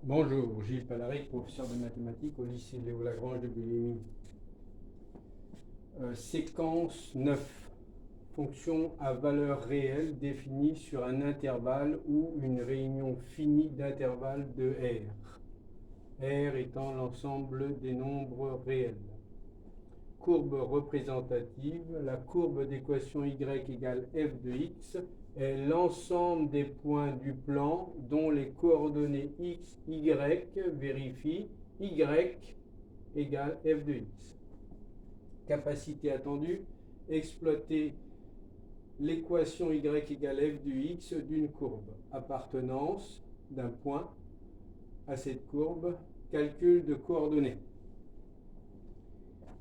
Bonjour, Gilles Palaric, professeur de mathématiques au lycée Léo Lagrange de Bulligny. Séquence 9. Fonction à valeur réelle définie sur un intervalle ou une réunion finie d'intervalles de R. R étant l'ensemble des nombres réels. Courbe représentative, la courbe d'équation y égale f de x est l'ensemble des points du plan dont les coordonnées x, y vérifient y égale f de x. Capacité attendue, exploiter l'équation y égale f de x d'une courbe. Appartenance d'un point à cette courbe, calcul de coordonnées.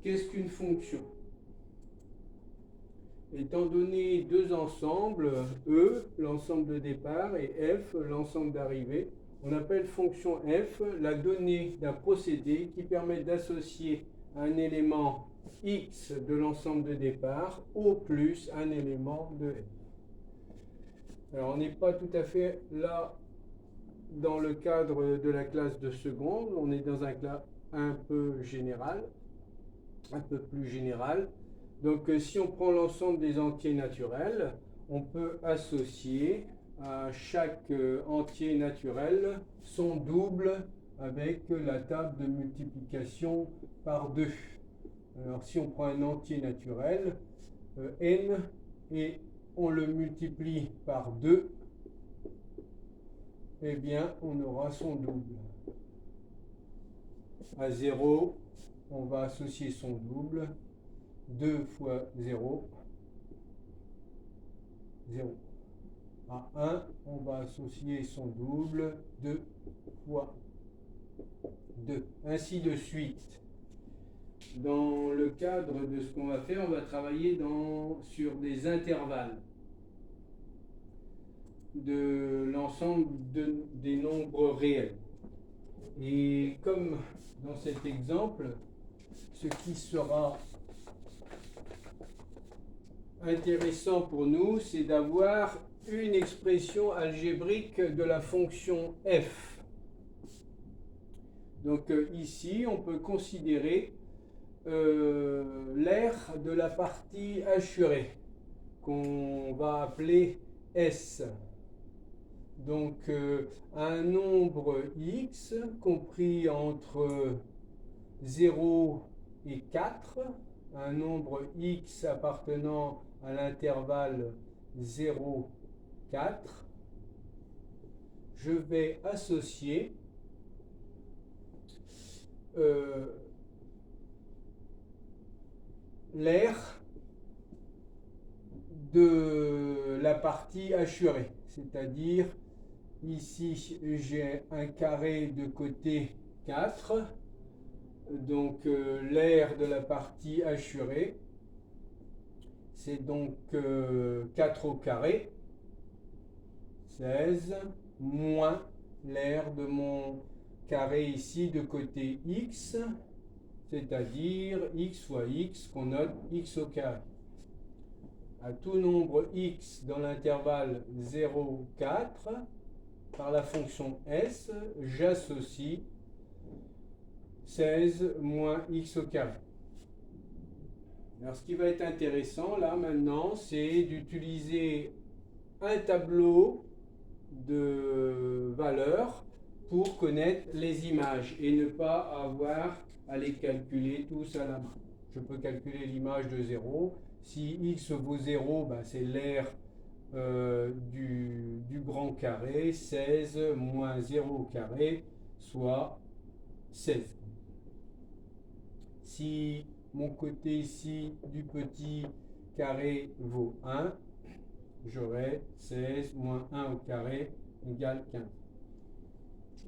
Qu'est-ce qu'une fonction? Étant donné deux ensembles, E, l'ensemble de départ, et F, l'ensemble d'arrivée, on appelle fonction F la donnée d'un procédé qui permet d'associer un élément X de l'ensemble de départ au plus un élément de F. Alors on n'est pas tout à fait là dans le cadre de la classe de seconde, on est dans un cas un peu général, un peu plus général. Donc si on prend l'ensemble des entiers naturels, on peut associer à chaque entier naturel son double avec la table de multiplication par 2. Alors si on prend un entier naturel, n, et on le multiplie par 2, eh bien on aura son double. À 0, on va associer son double. 2 fois 0, 0. À 1, on va associer son double, 2 fois 2. Ainsi de suite. Dans le cadre de ce qu'on va faire, on va travailler sur des intervalles de l'ensemble des nombres réels. Et comme dans cet exemple, ce qui sera intéressant pour nous, c'est d'avoir une expression algébrique de la fonction f. Donc ici, on peut considérer l'aire de la partie hachurée, qu'on va appeler S. Donc un nombre x compris entre 0 et 4, un nombre x appartenant à l'intervalle 0, 4, je vais associer l'aire de la partie hachurée, c'est-à-dire ici j'ai un carré de côté 4, donc l'aire de la partie hachurée, c'est donc 4 au carré, 16, moins l'aire de mon carré ici de côté x, c'est-à-dire x fois x, qu'on note x au carré. À tout nombre x dans l'intervalle 0, 4, par la fonction s, j'associe 16 moins x au carré. Alors ce qui va être intéressant là maintenant, c'est d'utiliser un tableau de valeurs pour connaître les images et ne pas avoir à les calculer tous à la main. Je peux calculer l'image de 0. Si x vaut 0, ben c'est l'aire du grand carré, 16 moins 0 au carré, soit 16. Si mon côté ici du petit carré vaut 1, j'aurai 16 moins 1 au carré égale 15.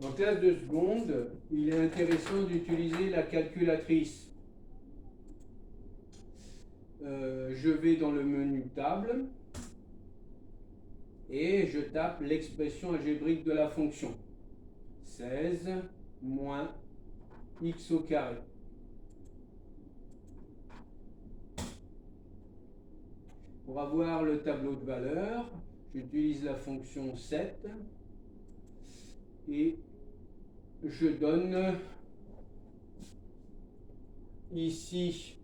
En classe de seconde, il est intéressant d'utiliser la calculatrice. Je vais dans le menu table et je tape l'expression algébrique de la fonction. 16 moins x au carré. Pour avoir le tableau de valeurs, j'utilise la fonction set et je donne ici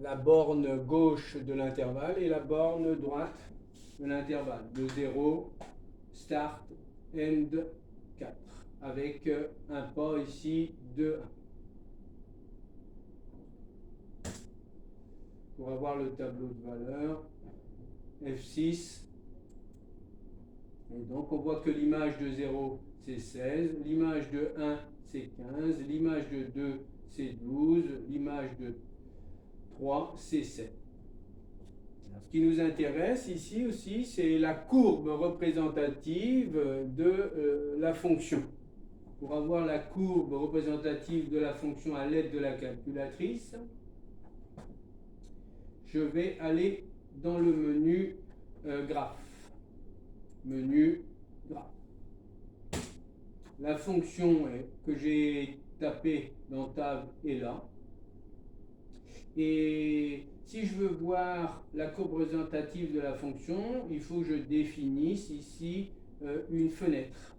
la borne gauche de l'intervalle et la borne droite de l'intervalle, de 0, start, end, 4, avec un pas ici de 1. Pour avoir le tableau de valeur, F6, et donc on voit que l'image de 0 c'est 16, l'image de 1 c'est 15, l'image de 2 c'est 12, l'image de 3 c'est 7. Ce qui nous intéresse ici aussi, c'est la courbe représentative de la fonction. Pour avoir la courbe représentative de la fonction à l'aide de la calculatrice, je vais aller dans le menu graphe. Menu graphe. La fonction que j'ai tapée dans table est là. Et si je veux voir la courbe représentative de la fonction, il faut que je définisse ici une fenêtre.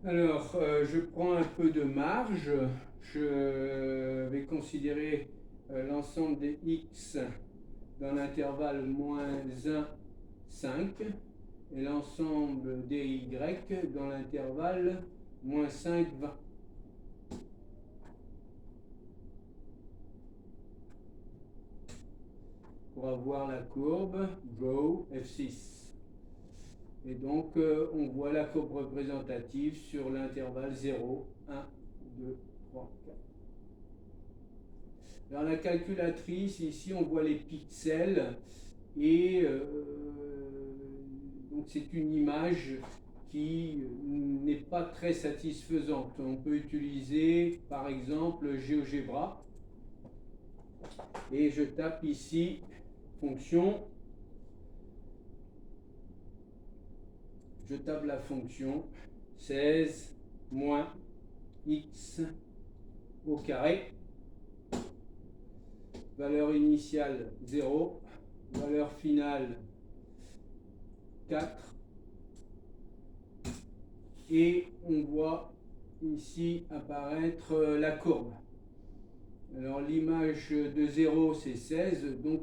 Alors, je prends un peu de marge. Je vais considérer l'ensemble des x dans l'intervalle -1, 5 et l'ensemble des y dans l'intervalle -5, 20. Pour avoir la courbe Draw F6. Et donc, on voit la courbe représentative sur l'intervalle 0, 1, 2, 3, 4. Dans la calculatrice, ici, on voit les pixels et donc c'est une image qui n'est pas très satisfaisante. On peut utiliser, par exemple, GeoGebra et je tape ici fonction. Je tape la fonction 16 moins x au carré, valeur initiale 0, valeur finale 4, et on voit ici apparaître la courbe. Alors l'image de 0 c'est 16, donc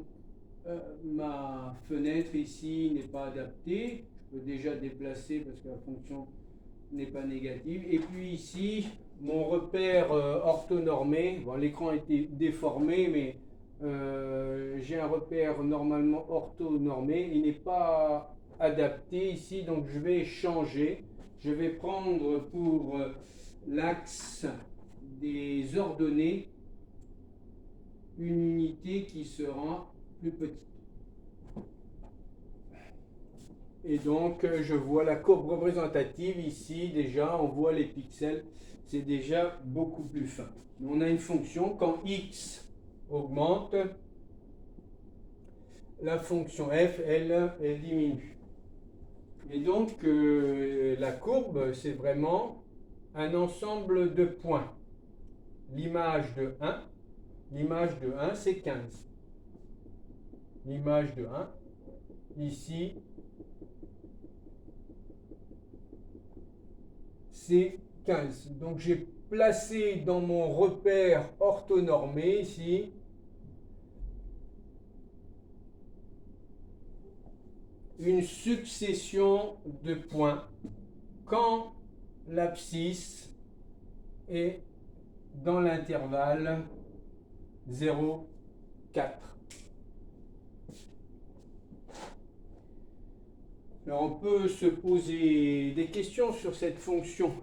ma fenêtre ici n'est pas adaptée. Je peux déjà déplacer parce que la fonction n'est pas négative. Et puis ici, mon repère orthonormé, bon, l'écran a été déformé, mais j'ai un repère normalement orthonormé, il n'est pas adapté ici, donc je vais changer. Je vais prendre pour l'axe des ordonnées une unité qui sera plus petite. Et donc, je vois la courbe représentative ici, déjà, on voit les pixels, c'est déjà beaucoup plus fin. On a une fonction, quand x augmente, la fonction f, elle diminue. Et donc, la courbe, c'est vraiment un ensemble de points. L'image de 1, c'est 15. L'image de 1, ici, c'est 15. Donc j'ai placé dans mon repère orthonormé ici une succession de points quand l'abscisse est dans l'intervalle 0, 4. Alors on peut se poser des questions sur cette fonction.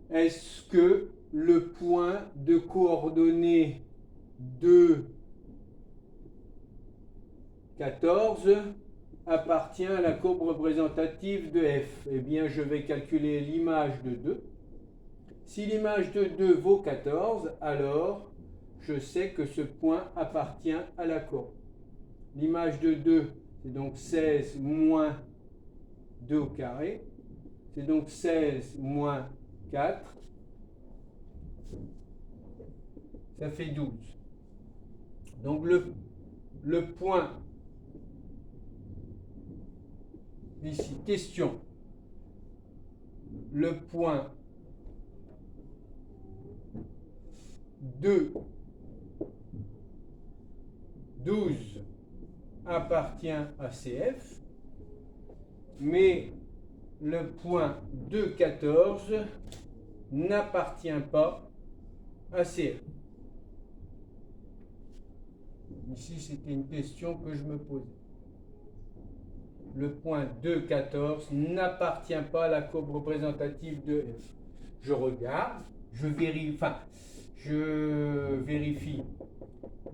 Est-ce que le point de coordonnées 2, 14 appartient à la courbe représentative de f? Eh bien, je vais calculer l'image de 2. Si l'image de 2 vaut 14, alors je sais que ce point appartient à la courbe. L'image de 2, c'est donc 16 moins 2 au carré. C'est donc 16 moins 4. Ça fait 12. Donc le point ici, question. Le point 2, 12 appartient à CF, mais le point 2, 14 n'appartient pas à CF. Ici, c'était une question que je me posais. Le point 2, 14 n'appartient pas à la courbe représentative de F. Je regarde, je vérifie,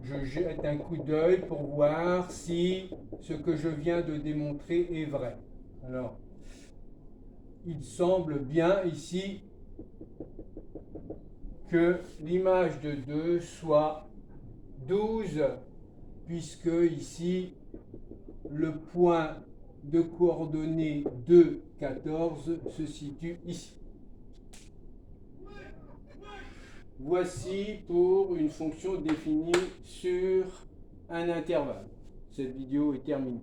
je jette un coup d'œil pour voir si ce que je viens de démontrer est vrai. Alors, il semble bien ici que l'image de 2 soit 12, puisque ici, le point de coordonnées 2, 14 se situe ici. Voici pour une fonction définie sur un intervalle. Cette vidéo est terminée.